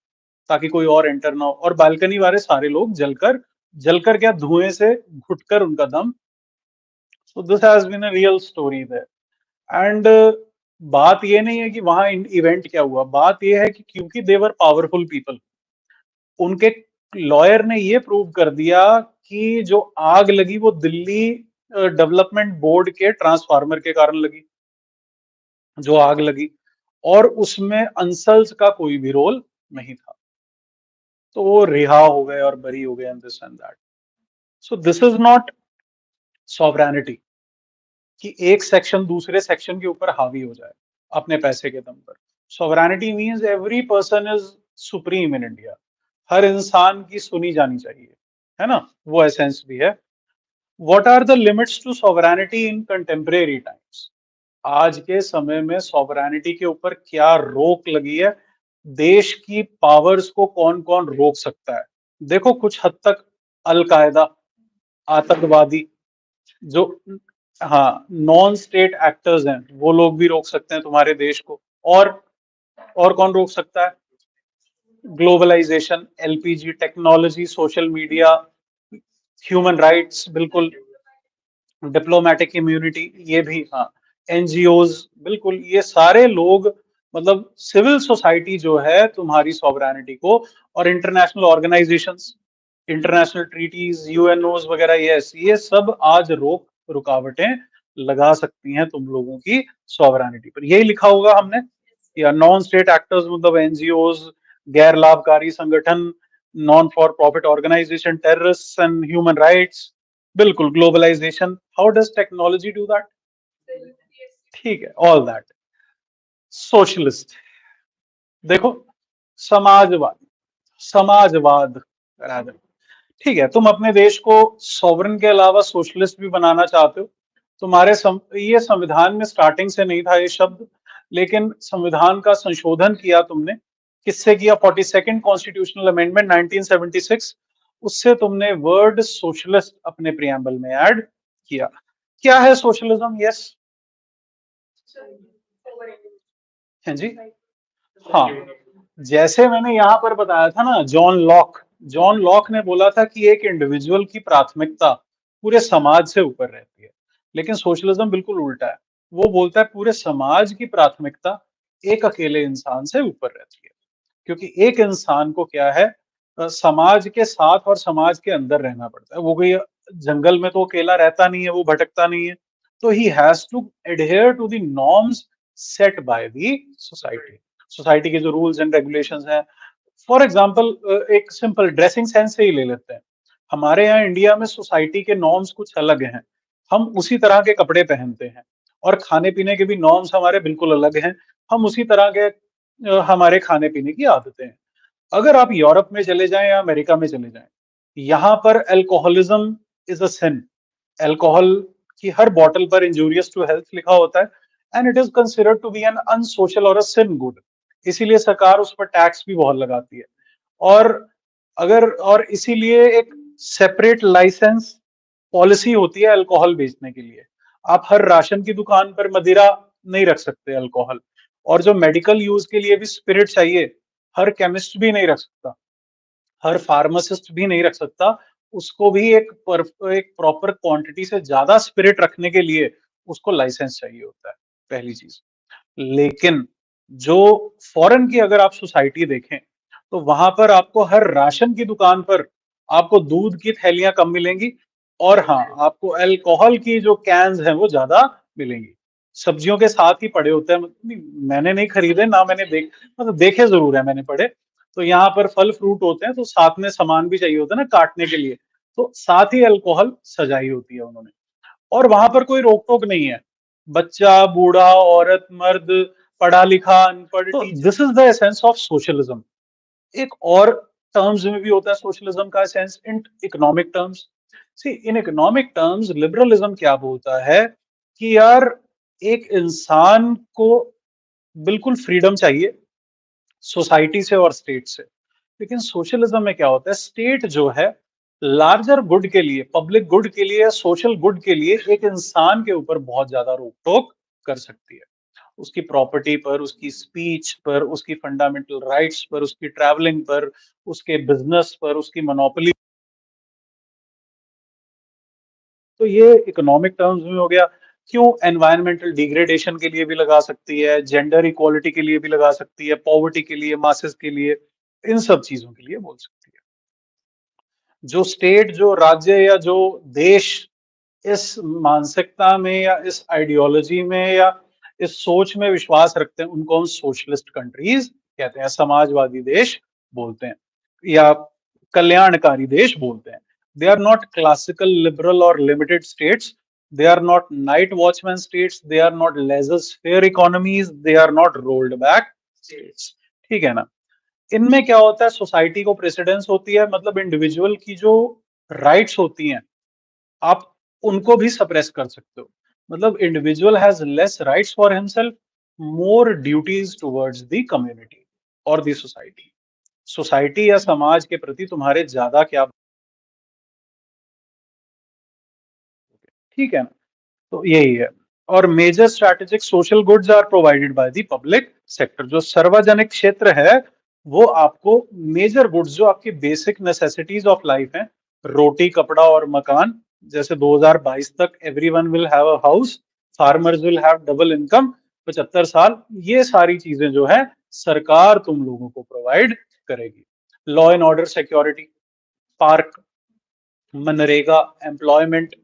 ताकि कोई और एंटर ना हो, और बालकनी वाले सारे लोग जलकर जलकर क्या, धुएं से घुटकर उनका दम। So this has been a real story there. And बात ये नहीं है कि वहां इवेंट क्या हुआ, बात ये है कि क्योंकि देवर पावरफुल पीपल, उनके लॉयर ने ये प्रूव कर दिया कि जो आग लगी वो दिल्ली डेवलपमेंट बोर्ड के ट्रांसफार्मर के कारण लगी, जो आग लगी, और उसमें अंसल्स का कोई भी रोल नहीं था। तो वो रिहा हो गए और बरी हो गए, and this and that. So this is not sovereignty कि एक सेक्शन दूसरे सेक्शन के ऊपर हावी हो जाए अपने पैसे के दम पर। Sovereignty means every person is supreme in India, हर इंसान की सुनी जानी चाहिए, है ना, वो एसेंस भी है। What are the limits to sovereignty in contemporary times? आज के समय में सॉवरेनिटी के ऊपर क्या रोक लगी है, देश की पावर्स को कौन कौन रोक सकता है? देखो, कुछ हद तक अल कायदा, आतंकवादी, जो हाँ नॉन स्टेट एक्टर्स हैं, वो लोग भी रोक सकते हैं तुम्हारे देश को। और कौन रोक सकता है? Globalisation, LPG, technology, social media, human rights, बिल्कुल, डिप्लोमेटिक इम्यूनिटी, ये भी, हाँ, एनजीओज, बिल्कुल, ये सारे लोग, मतलब सिविल सोसाइटी जो है तुम्हारी सॉवरेनिटी को, और इंटरनेशनल ऑर्गेनाइजेशंस, इंटरनेशनल ट्रीटीज, यूएनओज वगैरह, ये सब आज रुकावटें लगा सकती हैं तुम लोगों की सॉवरेनिटी पर। यही लिखा होगा हमने, या नॉन स्टेट एक्टर्स, मतलब एनजीओज, गैर लाभकारी संगठन, non for profit organization, terrorist and human rights, बिल्कुल, globalization, how does technology do that? ठीक है, ऑल दैट। सोशलिस्ट, देखो, समाजवाद, समाजवाद, रादर, ठीक है, तुम अपने देश को सॉवरन के अलावा सोशलिस्ट भी बनाना चाहते हो। ये संविधान में स्टार्टिंग से नहीं था ये शब्द, लेकिन संविधान का संशोधन किया तुमने, किससे किया? 42nd कॉन्स्टिट्यूशनल अमेंडमेंट 1976, उससे तुमने वर्ड सोशलिस्ट अपने प्रियम्बल में ऐड किया। क्या है सोशलिज्म? यस, हैं जी, हाँ, जैसे मैंने यहाँ पर बताया था ना, जॉन लॉक ने बोला था कि एक इंडिविजुअल की प्राथमिकता पूरे समाज से ऊपर रहती है, लेकिन सोशलिज्म बिल्कुल उल्टा है। वो बोलता है पूरे समाज की प्राथमिकता एक अकेले इंसान से ऊपर रहती है, क्योंकि एक इंसान को क्या है, समाज के साथ और समाज के अंदर रहना पड़ता है। वो कोई जंगल में तो अकेला रहता नहीं है, वो भटकता नहीं है, तो he has to adhere to the norms set by the society. Society के जो रूल्स एंड रेगुलेशंस हैं, फॉर एग्जांपल, एक सिंपल ड्रेसिंग सेंस से ही ले लेते हैं। हमारे यहाँ इंडिया में सोसाइटी के नॉर्म्स कुछ अलग हैं, हम उसी तरह के कपड़े पहनते हैं, और खाने पीने के भी नॉर्म्स हमारे बिल्कुल अलग हैं, हम उसी तरह के हमारे खाने पीने की आदतें हैं। अगर आप यूरोप में चले जाएं या अमेरिका में चले जाएं, यहाँ पर alcoholism is a sin. Alcohol की हर बॉटल पर इंजूरियस टू हेल्थ लिखा होता है, and it is considered to be an unsocial और अ सिन गुड। इसीलिए सरकार उस पर टैक्स भी बहुत लगाती है। और और इसीलिए एक सेपरेट लाइसेंस पॉलिसी होती है अल्कोहल बेचने के लिए। आप हर राशन की दुकान पर मदिरा नहीं रख सकते, अल्कोहल। और जो मेडिकल यूज के लिए भी स्पिरिट चाहिए, हर केमिस्ट भी नहीं रख सकता, हर फार्मासिस्ट भी नहीं रख सकता। उसको भी एक प्रॉपर क्वांटिटी से ज्यादा स्पिरिट रखने के लिए उसको लाइसेंस चाहिए होता है, पहली चीज। लेकिन जो फॉरेन की अगर आप सोसाइटी देखें, तो वहां पर आपको हर राशन की दुकान पर आपको दूध की थैलियां कम मिलेंगी, और हाँ, आपको अल्कोहल की जो कैंस हैं वो ज्यादा मिलेंगी। सब्जियों के साथ ही पड़े होते हैं, मैंने नहीं खरीदे ना, मैंने मतलब देखे जरूर है, मैंने पढ़े। तो यहाँ पर फल फ्रूट होते हैं, तो साथ में सामान भी चाहिए होता है ना काटने के लिए, तो साथ ही अल्कोहल सजाई होती है उन्होंने। और वहां पर कोई रोक टोक नहीं है, बच्चा, बूढ़ा, औरत, मर्द, पढ़ा लिखा, अनपढ़, तो this is the essence of socialism. एक और टर्म्स में भी होता है सोशलिज्म का sense, in economic terms. See, in economic terms liberalism क्या बोलता है कि यार, एक इंसान को बिल्कुल फ्रीडम चाहिए सोसाइटी से और स्टेट से। लेकिन सोशलिज्म में क्या होता है, स्टेट जो है लार्जर गुड के लिए, पब्लिक गुड के लिए, सोशल गुड के लिए एक इंसान के ऊपर बहुत ज्यादा रोक टोक कर सकती है, उसकी प्रॉपर्टी पर, उसकी स्पीच पर, उसकी फंडामेंटल राइट्स पर, उसकी ट्रैवलिंग पर, उसके बिजनेस पर, उसकी मोनोपोली। तो ये इकोनॉमिक टर्म्स में हो गया। क्यों, एनवायरमेंटल डिग्रेडेशन के लिए भी लगा सकती है, जेंडर इक्वालिटी के लिए भी लगा सकती है, पॉवर्टी के लिए, मासेस के लिए, इन सब चीजों के लिए बोल सकती है। जो स्टेट, जो राज्य या जो देश इस मानसिकता में या इस आइडियोलॉजी में या इस सोच में विश्वास रखते हैं, उनको हम सोशलिस्ट कंट्रीज कहते हैं, समाजवादी देश बोलते हैं, या कल्याणकारी देश बोलते हैं। They are not classical liberal और limited states, they are not night watchman states, they are not laissez faire economies, they are not rolled back states. ठीक है ना। इनमें क्या होता है, सोसाइटी को प्रेसिडेंस होती है, मतलब इंडिविजुअल की जो राइट्स होती हैं आप उनको भी सप्रेस कर सकते हो। मतलब individual has less rights for himself, more duties towards the community और द सोसाइटी। सोसाइटी या समाज के प्रति तुम्हारे ज्यादा क्या, ठीक है ना। तो यही है। और major strategic social goods are provided by the public sector. जो सार्वजनिक क्षेत्र है वो आपको मेजर गुड्स, जो आपकी बेसिक नेसेसिटीज ऑफ लाइफ हैं, रोटी, कपड़ा और मकान, जैसे 2022 तक everyone will have a house, farmers will have double income, 75 साल, ये सारी चीजें जो है सरकार तुम लोगों को प्रोवाइड करेगी। Law and order, security, park, MNREGA, employment,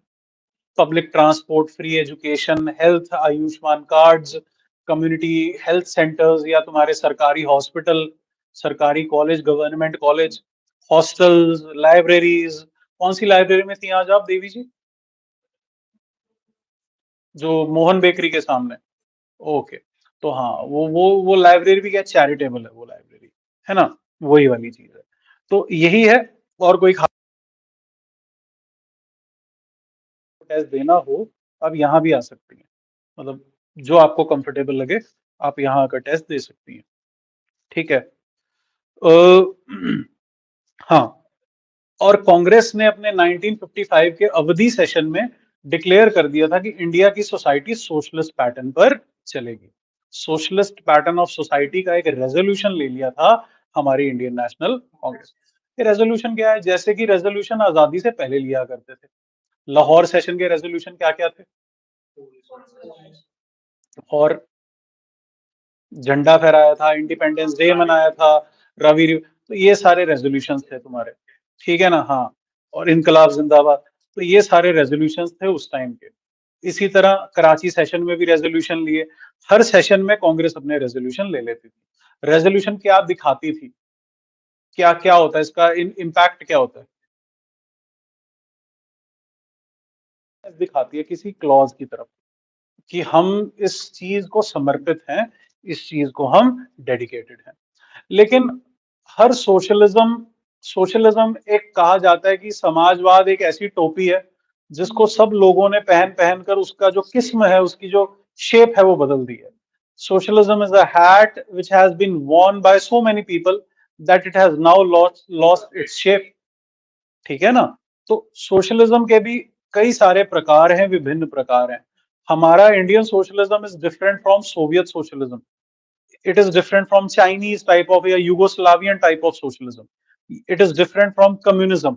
public transport, free education, health, Ayushman cards, community health centres या तुम्हारे सरकारी हॉस्पिटल, सरकारी college, government college, hostels, libraries. कौन सी लाइब्रेरी में थी आज आप, देवी जी? जो मोहन बेकरी के सामने। ओके। तो हाँ, वो लाइब्रेरी भी क्या चैरिटेबल है वो लाइब्रेरी, है ना, वही वाली चीज है। तो यही है। और कोई खास टेस्ट देना हो, आप यहाँ भी आ सकती हैं, मतलब जो आपको कंफर्टेबल लगे आप यहाँ आकर टेस्ट दे सकती हैं। ठीक है। हाँ। और कांग्रेस ने अपने 1955 के अवधि सेशन में डिक्लेयर कर दिया था कि इंडिया की सोसाइटी सोशलिस्ट पैटर्न पर चलेगी। सोशलिस्ट पैटर्न ऑफ सोसाइटी का एक रेजोल्यूशन ले लिया था हमारी इंडियन नेशनल कांग्रेस। ये रेजोल्यूशन क्या है, जैसे कि रेजोल्यूशन आजादी से पहले लिया करते थे। लाहौर सेशन के रेजोल्यूशन क्या क्या थे, और झंडा फहराया था, इंडिपेंडेंस डे मनाया था, तो ये सारे रेजोल्यूशंस थे तुम्हारे। ठीक है ना, हाँ। और इनकलाब जिंदाबाद, तो ये सारे रेजोल्यूशंस थे उस टाइम के। इसी तरह कराची सेशन में भी रेजोल्यूशन लिए। हर सेशन में कांग्रेस अपने रेजोल्यूशन ले लेती थी। रेजोल्यूशन क्या दिखाती थी, क्या क्या होता है इसका इम्पैक्ट क्या होता है, दिखाती है किसी क्लॉज की तरफ कि हम इस चीज को समर्पित हैं, इस चीज को हम डेडिकेटेड हैं। लेकिन हर सोशलिज्म, सोशलिज्म एक कहा जाता है कि समाजवाद एक ऐसी टोपी है जिसको सब लोगों ने पहन पहन कर उसका जो किस्म है, उसकी जो शेप है वो बदल दी है। Socialism is a hat which has been worn by so many people that it has now lost its shape। ठीक है ना। तो सोशलिज्म के भी कई सारे प्रकार हैं, विभिन्न प्रकार हैं। हमारा Indian socialism is different from Soviet socialism, it is different from Chinese type of या Yugoslavian type of socialism, it is different from communism।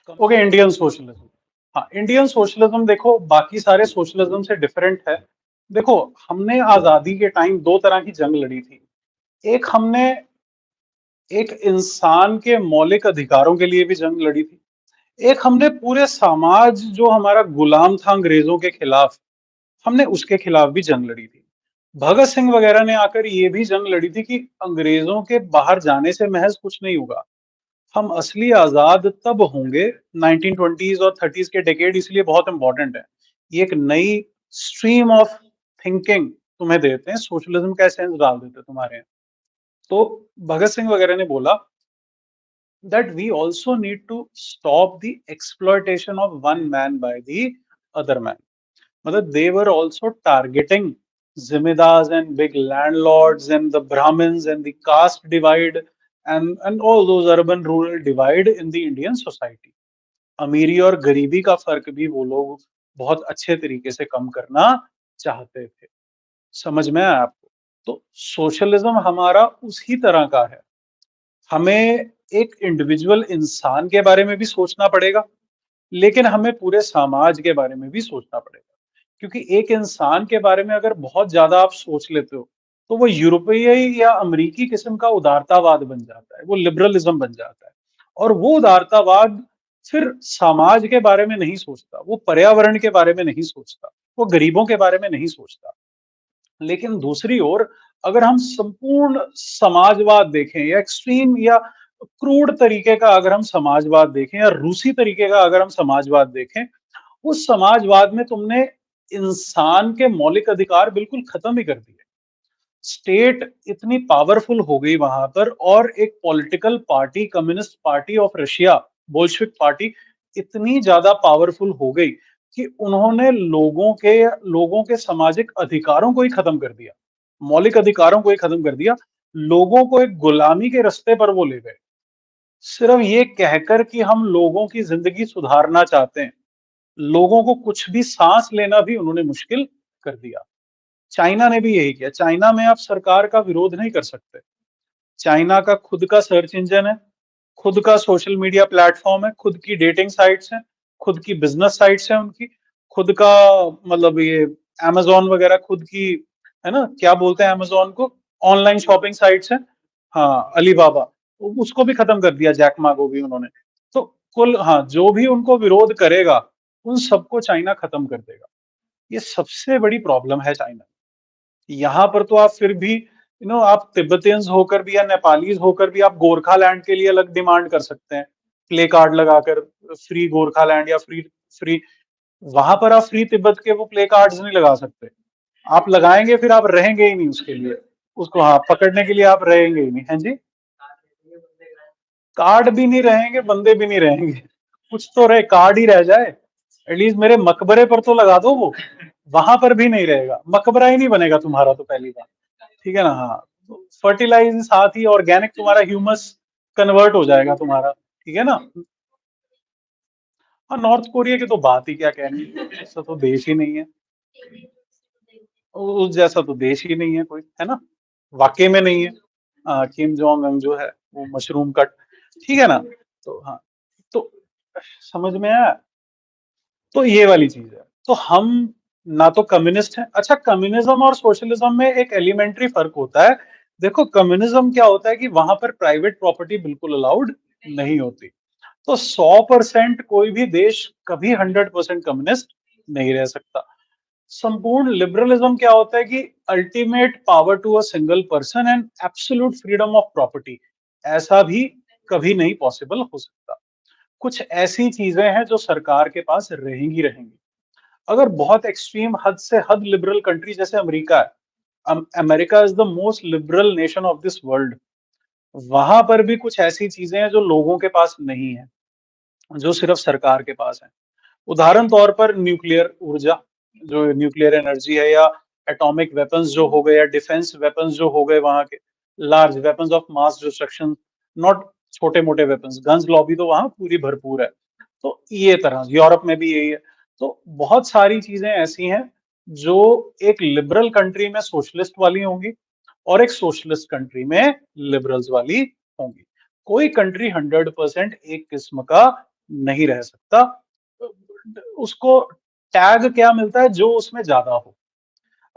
Okay, Indian socialism. हाँ, इंडियन सोशलिज्म देखो बाकी सारे सोशलिज्म से डिफरेंट है। देखो, हमने आजादी के टाइम दो तरह की जंग लड़ी थी। एक हमने एक इंसान के मौलिक अधिकारों के लिए भी जंग लड़ी थी, एक हमने पूरे समाज जो हमारा गुलाम था अंग्रेजों के खिलाफ, हमने उसके खिलाफ भी जंग लड़ी थी। भगत सिंह वगैरह ने आकर ये भी जंग लड़ी थी कि अंग्रेजों के बाहर जाने से महज कुछ नहीं होगा, हम असली आजाद तब होंगे। 1920s और 30s के डेकेड इसलिए बहुत इंपॉर्टेंट है, ये एक नई स्ट्रीम ऑफ थिंकिंग तुम्हें देते हैं, सोशलिज्म का एसेंस डाल देते हैं तुम्हारे यहाँ। तो भगत सिंह वगैरह ने बोला that we also need to stop the exploitation of one man by the other man। मतलब they were also targeting Zimidars and big landlords and the Brahmins and the caste divide and all those urban rural divide in the Indian society. अमीरी और गरीबी का फर्क भी वो लोग बहुत अच्छे तरीके से कम करना चाहते थे। समझ में आया आपको? तो सोशलिज्म हमारा उसी तरह का है। हमें एक इंडिविजुअल इंसान के बारे में भी सोचना पड़ेगा, लेकिन हमें पूरे समाज के बारे में भी सोचना पड़ेगा। क्योंकि एक इंसान के बारे में अगर बहुत ज़्यादा आप सोच लेते हो, तो वो यूरोपीय या अमेरिकी किस्म का उदारतावाद बन जाता है, वो लिबरलिज़्म बन जाता है। और वो उदारतावाद फिर समाज के बारे में नहीं सोचता, वो पर्यावरण के बारे में नहीं सोचता, वो गरीबों के बारे में नहीं सोचता। लेकिन दूसरी ओर अगर हम संपूर्ण समाजवाद देखें या एक्सट्रीम या क्रूड तरीके का अगर हम समाजवाद देखें या रूसी तरीके का अगर हम समाजवाद देखें, उस समाजवाद में तुमने इंसान के मौलिक अधिकार बिल्कुल खत्म ही कर दिए। स्टेट इतनी पावरफुल हो गई वहां पर और एक political party communist party of Russia Bolshevik party इतनी ज्यादा पावरफुल हो गई कि उन्होंने लोगों के सामाजिक अधिकारों को ही खत्म कर दिया, मौलिक अधिकारों को ही खत्म कर दिया। लोगों को एक गुलामी के रास्ते पर वो ले गए, सिर्फ ये कहकर कि हम लोगों की जिंदगी सुधारना चाहते हैं। लोगों को कुछ भी सांस लेना भी उन्होंने मुश्किल कर दिया। चाइना ने भी यही किया। चाइना में आप सरकार का विरोध नहीं कर सकते। चाइना का खुद का सर्च इंजन है, खुद का सोशल मीडिया प्लेटफॉर्म है, खुद की डेटिंग साइट्स हैं, खुद की बिजनेस साइट्स हैं उनकी, खुद का मतलब ये अमेज़न वगैरह खुद की, है ना? क्या बोलते हैं अमेज़न को? ऑनलाइन शॉपिंग साइट्स हैं। हाँ, अलीबाबा, उसको भी खत्म कर दिया, जैक मा को भी उन्होंने। तो कुल हाँ, जो भी उनको विरोध करेगा, उन सबको चाइना खत्म कर देगा। ये सबसे बड़ी प्रॉब्लम है चाइना। यहाँ पर तो आप फिर भी आप तिब्बतियंस होकर भी या नेपालीज होकर भी आप गोरखालैंड के लिए अलग डिमांड कर सकते हैं, प्ले कार्ड लगाकर, फ्री गोरखालैंड या फ्री फ्री। वहां पर आप फ्री तिब्बत के वो प्ले कार्ड्स नहीं लगा सकते। आप लगाएंगे फिर आप रहेंगे ही नहीं उसके लिए, उसको हाँ पकड़ने के लिए आप रहेंगे ही नहीं। है जी, कार्ड भी नहीं रहेंगे, बंदे भी नहीं रहेंगे, कुछ तो रहे, कार्ड ही रह जाए। एटलीस्ट मेरे मकबरे पर तो लगा दो वो, वहां पर भी नहीं रहेगा, मकबरा ही नहीं बनेगा तुम्हारा तो पहली बात। ठीक है ना? हाँ, तो फर्टिलाइज साथ ही ऑर्गेनिक तुम्हारा ह्यूमस कन्वर्ट हो जाएगा तुम्हारा। ठीक है ना? हाँ, नॉर्थ कोरिया की तो बात ही क्या कहनी, ऐसा तो देश ही नहीं है। उस जैसा तो देश ही नहीं है कोई, है ना? वाकई में नहीं है। किम जोंग उन जो है वो मशरूम कट। ठीक है ना? तो हाँ, तो समझ में आया। तो ये वाली चीज है। तो हम ना तो कम्युनिस्ट हैं। अच्छा, कम्युनिज्म और सोशलिज्म में एक एलिमेंट्री फर्क होता है। देखो, कम्युनिज्म क्या होता है कि वहां पर प्राइवेट प्रॉपर्टी बिल्कुल अलाउड नहीं होती। तो 100% कोई भी देश कभी 100% कम्युनिस्ट नहीं रह सकता। संपूर्ण लिबरलिज्म क्या होता है कि ultimate power to a single person and absolute freedom of property. ऐसा भी कभी नहीं पॉसिबल हो सकता। कुछ ऐसी चीजें हैं जो सरकार के पास रहेंगी रहेंगी। अगर बहुत एक्सट्रीम हद से हद लिबरल कंट्री जैसे अमेरिका है, America is the most liberal nation of this world, वहां पर भी कुछ ऐसी चीजें हैं जो लोगों के पास नहीं है, जो सिर्फ सरकार के पास है। उदाहरण तौर पर न्यूक्लियर ऊर्जा, जो न्यूक्लियर एनर्जी है, या एटॉमिक वेपन्स जो हो गए, या डिफेंस वेपन्स जो हो गए वहां के, large weapons of mass destruction, not छोटे मोटे वेपन्स। गन्स लॉबी तो वहां पूरी भरपूर है। तो ये तरह यूरोप में भी यही है। तो बहुत सारी चीजें ऐसी हैं जो एक लिबरल कंट्री में सोशलिस्ट वाली होंगी और एक सोशलिस्ट कंट्री में लिबरल्स वाली होंगी। कोई कंट्री 100% एक किस्म का नहीं रह सकता। उसको टैग क्या मिलता है? जो उसमें ज्यादा हो।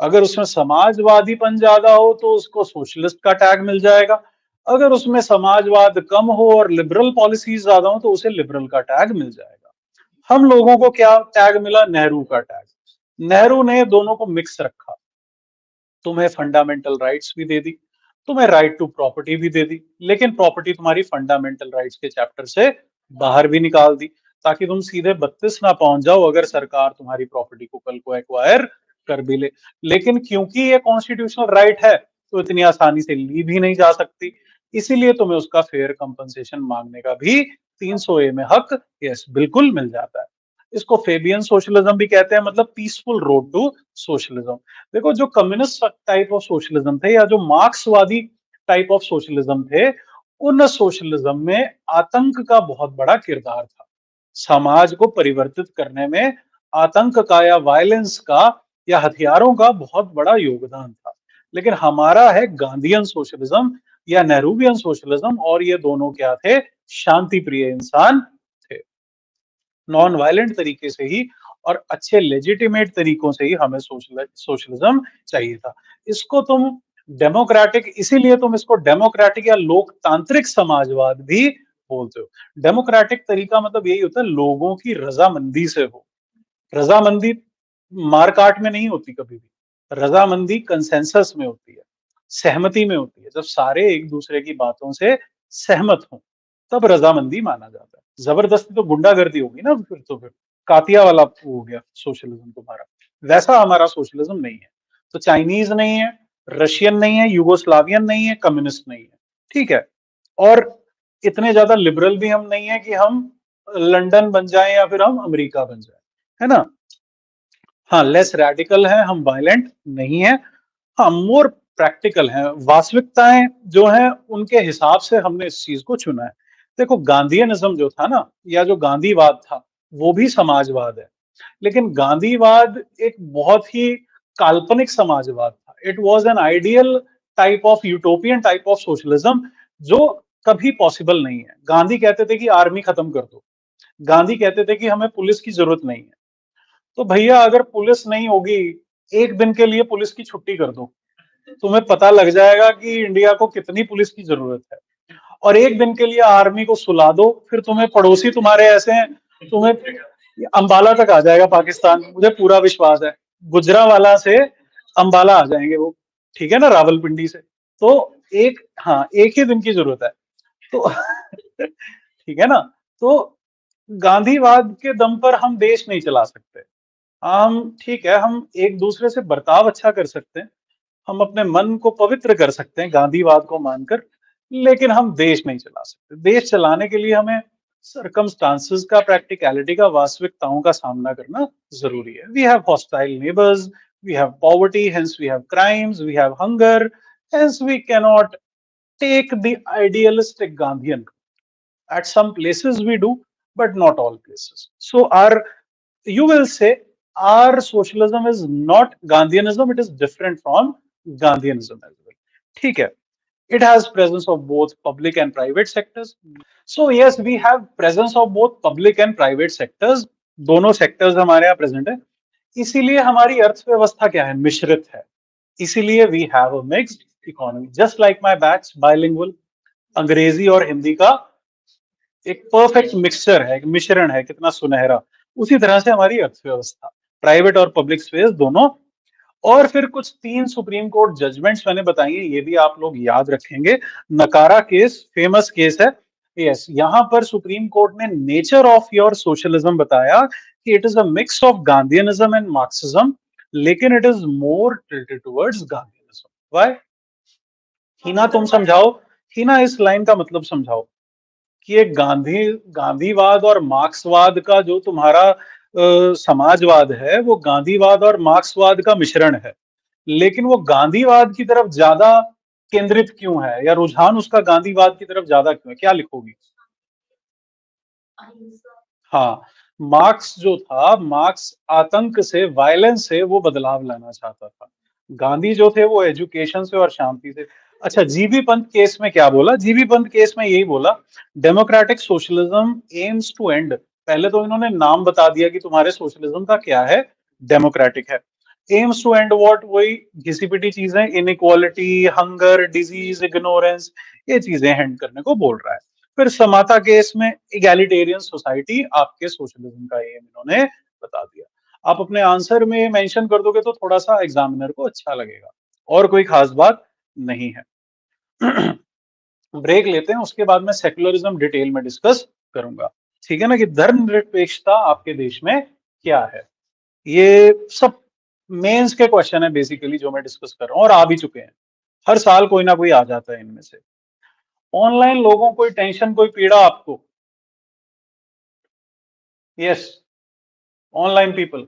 अगर उसमें समाजवादीपन ज्यादा हो तो उसको सोशलिस्ट का टैग मिल जाएगा। अगर उसमें समाजवाद कम हो और लिबरल पॉलिसीज ज्यादा हो तो उसे लिबरल का टैग मिल जाएगा। हम लोगों को क्या टैग मिला? नेहरू का टैग। नेहरू ने दोनों को मिक्स रखा। तुम्हें फंडामेंटल राइट्स भी दे दी, तुम्हें राइट टू प्रॉपर्टी भी दे दी, लेकिन प्रॉपर्टी तुम्हारी फंडामेंटल राइट्स के चैप्टर से बाहर भी निकाल दी, ताकि तुम सीधे 32 ना पहुंच जाओ अगर सरकार तुम्हारी प्रॉपर्टी को कल को एक्वायर कर भी ले। लेकिन क्योंकि ये कॉन्स्टिट्यूशनल राइट है तो इतनी आसानी से ली भी नहीं जा सकती। इसीलिए तुम्हें उसका फेयर कंपनसेशन मांगने का भी 300A में हक, यस, बिल्कुल मिल जाता है। इसको फेबियन सोशलिज्म भी कहते हैं, मतलब पीसफुल रोड टू सोशलिज्म। देखो, जो कम्युनिस्ट टाइप ऑफ सोशलिज्म थे या जो मार्क्सवादी टाइप ऑफ सोशलिज्म थे, उन सोशलिज्म में आतंक का बहुत बड़ा किरदार था। समाज को परिवर्तित करने में आतंक का या वायलेंस का या हथियारों का बहुत बड़ा योगदान था। लेकिन हमारा है गांधीयन सोशलिज्म या नेहरूवियन सोशलिज्म, और ये दोनों क्या थे? शांति प्रिय इंसान थे। नॉन वायलेंट तरीके से ही और अच्छे लेजिटिमेट तरीकों से ही हमें सोशलिज्म चाहिए था। इसको तुम डेमोक्रेटिक, इसीलिए तुम इसको डेमोक्रेटिक या लोकतांत्रिक समाजवाद भी बोलते हो। डेमोक्रेटिक तरीका मतलब यही होता है लोगों की रजामंदी से हो। रजामंदी मारकाट में नहीं होती कभी भी। रजामंदी कंसेंसस में होती है, सहमति में होती है। जब सारे एक दूसरे की बातों से सहमत हों, तब रजामंदी माना जाता है। जबरदस्ती तो गुंडागर्दी होगी ना, फिर तो फिर कातिया वाला हो गया सोशलिज्म तुम्हारा। वैसा हमारा सोशलिज्म नहीं है। तो चाइनीज नहीं है, रशियन नहीं है, युगोस्लावियन नहीं है, कम्युनिस्ट नहीं है, ठीक है। और इतने ज्यादा लिबरल भी हम नहीं है कि हम लंदन बन जाएं या फिर हम अमेरिका बन जाएं, है ना। हाँ, लेस रेडिकल है, हम वायलेंट नहीं है। हाँ, मोर प्रैक्टिकल है। वास्तविकताएं जो हैं उनके हिसाब से हमने इस चीज को चुना है। देखो, गांधीयनिज्म जो था ना, या जो गांधीवाद था, वो भी समाजवाद है। लेकिन गांधीवाद एक बहुत ही काल्पनिक समाजवाद था। It was an ideal type of utopian type of socialism जो कभी पॉसिबल नहीं है। गांधी कहते थे कि आर्मी खत्म कर दो। गांधी कहते थे कि हमें पुलिस की जरूरत नहीं है। तो भैया, अगर पुलिस नहीं होगी, एक दिन के लिए पुलिस की छुट्टी कर दो, तुम्हें पता लग जाएगा कि इंडिया को कितनी पुलिस की जरूरत है। और एक दिन के लिए आर्मी को सुला दो, फिर तुम्हें पड़ोसी तुम्हारे ऐसे हैं, तुम्हें अंबाला तक आ जाएगा पाकिस्तान, मुझे पूरा विश्वास है। गुजरावाला से अंबाला आ जाएंगे वो, ठीक है ना, रावलपिंडी से। तो एक, हाँ, एक ही दिन की जरूरत है। तो ठीक है ना। तो गांधीवाद के दम पर हम देश नहीं चला सकते। हम, ठीक है, हम एक दूसरे से बर्ताव अच्छा कर सकते हैं, हम अपने मन को पवित्र कर सकते हैं गांधीवाद को मानकर, लेकिन हम देश नहीं चला सकते। देश चलाने के लिए हमें सरकमस्टांसेस का, प्रैक्टिकलिटी का, वास्तविकताओं का सामना करना जरूरी है। We have hostile neighbours, we have poverty, hence we have crimes, we have hunger, hence we cannot take the idealistic Gandhian. At some places we do, but not all places. So our, you will say, our socialism is not Gandhianism. It is different from Gandhianism as well. ठीक है. It has presence of both public and private sectors. So yes, we have presence of both public and private sectors. दोनों sectors हमारे यहाँ present है. इसीलिए हमारी अर्थव्यवस्था क्या है? मिश्रित है. इसीलिए we have a mixed economy. Just like my batch, bilingual, अंग्रेजी और हिंदी का एक परफेक्ट मिक्सचर है, एक मिश्रण है, कितना सुनहरा। उसी तरह से हमारी अर्थव्यवस्था, प्राइवेट और पब्लिक स्पेस दोनों। और फिर कुछ 3 सुप्रीम कोर्ट जजमेंट्स मैंने बताई है, ये भी आप लोग याद रखेंगे। नकारा केस फेमस केस है। यस, यहाँ पर सुप्रीम कोर्ट ने नेचर ऑफ योर सोशलिज्म बताया कि it is a mix of Gandhianism and Marxism, लेकिन it is more tilted towards Gandhianism. Why? Hina, तुम समझाओ। हिना, इस लाइन का मतलब समझाओ कि ये गांधीवाद और मार्क्सवाद का जो तुम्हारा समाजवाद है, वो गांधीवाद और मार्क्सवाद का मिश्रण है। लेकिन वो गांधीवाद की तरफ ज्यादा केंद्रित क्यों है, या रुझान उसका गांधीवाद की तरफ ज्यादा क्यों है? क्या लिखोगी? हाँ, मार्क्स जो था, मार्क्स आतंक से, वायलेंस से वो बदलाव लाना चाहता था। गांधी जो थे वो एजुकेशन से और शांति से। अच्छा, जीबी पंत केस में क्या बोला? जीबी पंत केस में यही बोला, democratic socialism aims to end. पहले तो इन्होंने नाम बता दिया कि तुम्हारे सोशलिज्म का क्या है, डेमोक्रेटिक है। Aims to end what? वही घिसी पिटी चीजें, इनइक्वालिटी, हंगर, डिजीज, इग्नोरेंस, ये चीजें हैंड करने को बोल रहा है। फिर समाता केस में इगैलिटेरियन सोसाइटी आपके सोशलिज्म का एम इन्होंने बता दिया। आप अपने आंसर में मेंशन कर दोगे तो थोड़ा सा एग्जामिनर को अच्छा लगेगा, और कोई खास बात नहीं है। ब्रेक लेते हैं, उसके बाद मैं सेकुलरिज्म डिटेल में डिस्कस करूंगा, ठीक है ना, कि धर्मनिरपेक्षता आपके देश में क्या है। ये सब मेंस के क्वेश्चन है बेसिकली जो मैं डिस्कस कर रहा हूँ, और आ भी चुके हैं। हर साल कोई ना कोई आ जाता है इनमें से। ऑनलाइन लोगों, कोई टेंशन, कोई पीड़ा आपको? Yes, online people